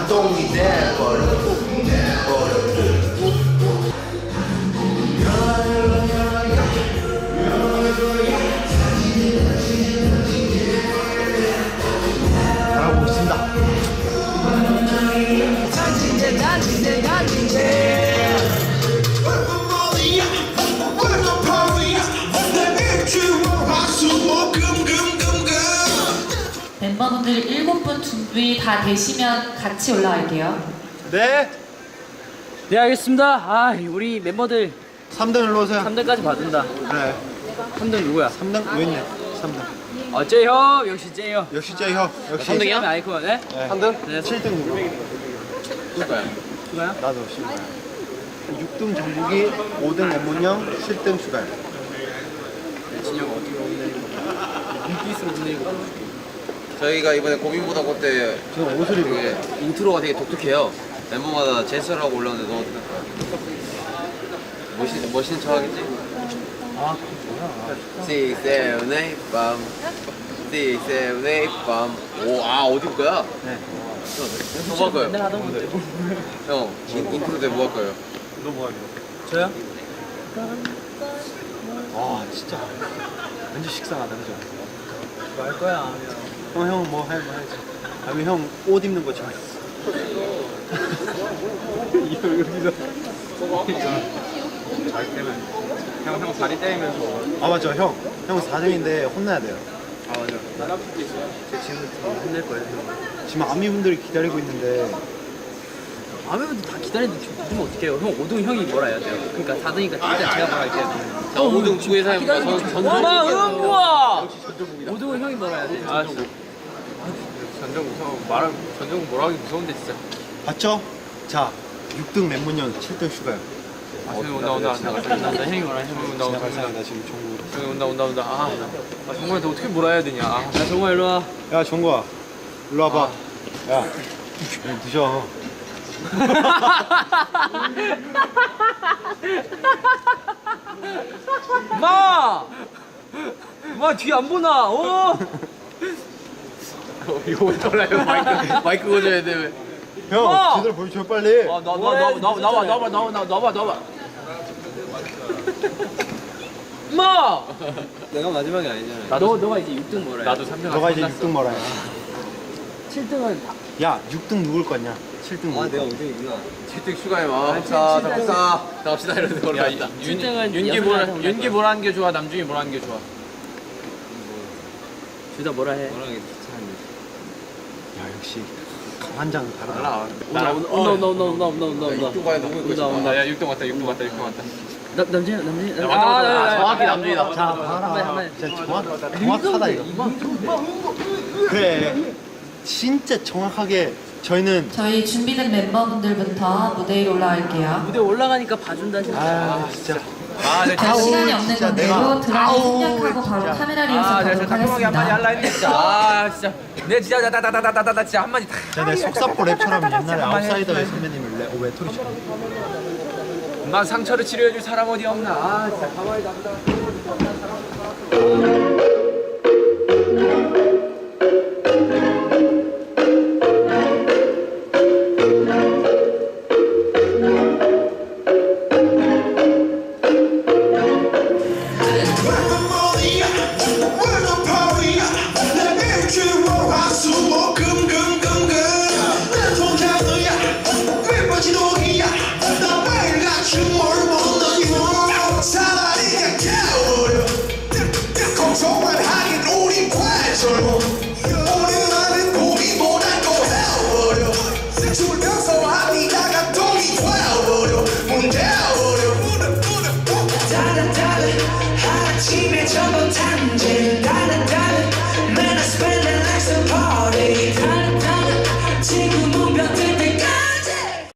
감동이 돼버려. 잘하고 있습니다. 멤버분들 7분 준비 다 되시면 같이 올라갈게요. 네. 네 알겠습니다. 아 우리 멤버들 3등 일로 오세요. 3등까지 받는다. 네. 3등 누구야? 3등 왜 있네? 3등. 제이홉 역시 제이홉. 역시 제이홉. 역시 3등이야? 아이콘 네? 네. 3등? 네. 7등 누구? 누가요? 누가요? 나도 슈가야. 6등 정국이, 5등 엠문영, 7등 슈가야. 진영 어떻게 오늘 눈빛으로 보내고 저희가 이번에 고민보다 그때 지금 옷을 입고 되게 인트로가 되게 독특해요. 멤버마다 제스처라고 올라오는데 너무 멋있는 척 하겠지? 아 뭐야? 6, 7, 8, 밤 6, 7, 8, 밤 오, 아 어디 올 거야? 네. 뭐 할 거예요? 맨날 하던 건데. 형, 인트로 때 뭐 할 거예요? 너 뭐 하냐? 저요? 와 진짜 왠지 식상하다 그죠? 뭐 할 거야? 형 뭐 해야지. 아니 형 옷 입는 거 좋아해. 이거 여기서 잘 때면 형 다리 때리면서 아 맞죠 형 4등인데 혼나야 돼요. 아 맞아 제 지금 혼낼 거예요 지금 아미분들이 기다리고 있는데 아무래도 다 기다리는데 누르면 어떡해요? 형 5등 형이 뭐라 해야 돼요? 그러니까 4등이니까 일단 제가 뭐라 할게요. 자, 5등 축구의 삶 우와! 5등은 형이 뭐라 해야 돼요? 아 전정 무서워 전정 뭐라 하기 무서운데 진짜 봤죠? 자 6등 맹문현 7등 슈가요. 아 온다 형이 뭐라 해 형이 온다 발상이다 지금 정국. 형이 온다 아 정국한테 어떻게 뭐라 해야 되냐 야 정말 일로 와. 야 정국아 일로 와봐. 야 드셔. 마! 마 뒤 안 보나? 어? 이거 왜 떠나요? 마이크 꽂아야 돼. 왜? 형 와! 제대로 보여줘 빨리. 나와. 마! 내가 마지막이 아니잖아 너가 이제 6등 뭐라 해? 나도 3등 너가 이제 6등 뭐라 해. 7등은 야 6등 누굴 거냐? 7등 누굴 거냐? 5등이구나 7등 슈가에 마. 자, 갑시다 이러는 걸로 야 갔다. 윤기 뭐라는 게 좋아 남중이 뭐라는 게 좋아 둘 다 뭐라 해? 뭐라는 게 귀찮은데 야 역시 강한장 다르다. 달라. 온다. 6등 과연 누구일 것인가? 야 6등 왔다 남진 아, 정확히 남준이다. 자 봐라. 진짜 정확하다 이거. 그래 진짜 정확하게 저희는 저희 준비된 멤버분들부터 무대 위로 올라갈게요. 무대 올라가니까 봐준다 진짜. 아 진짜 자, 시간이 없는 진짜 관계로 내가- 드라마 아우, 생략하고 바로 진짜. 카메라 리허설 가도록 하겠습니다. 했네 진짜 아 진짜 내 진짜 나 진짜 한마디 다 자, 내 속사포 랩처럼 옛날에 아웃사이더의 선배님을 외톨이처럼. 난 상처를 치료해줄 사람 어디 없나 아 진짜 가만히 놔둬 아침에 저도 단지 달은 맨날 spend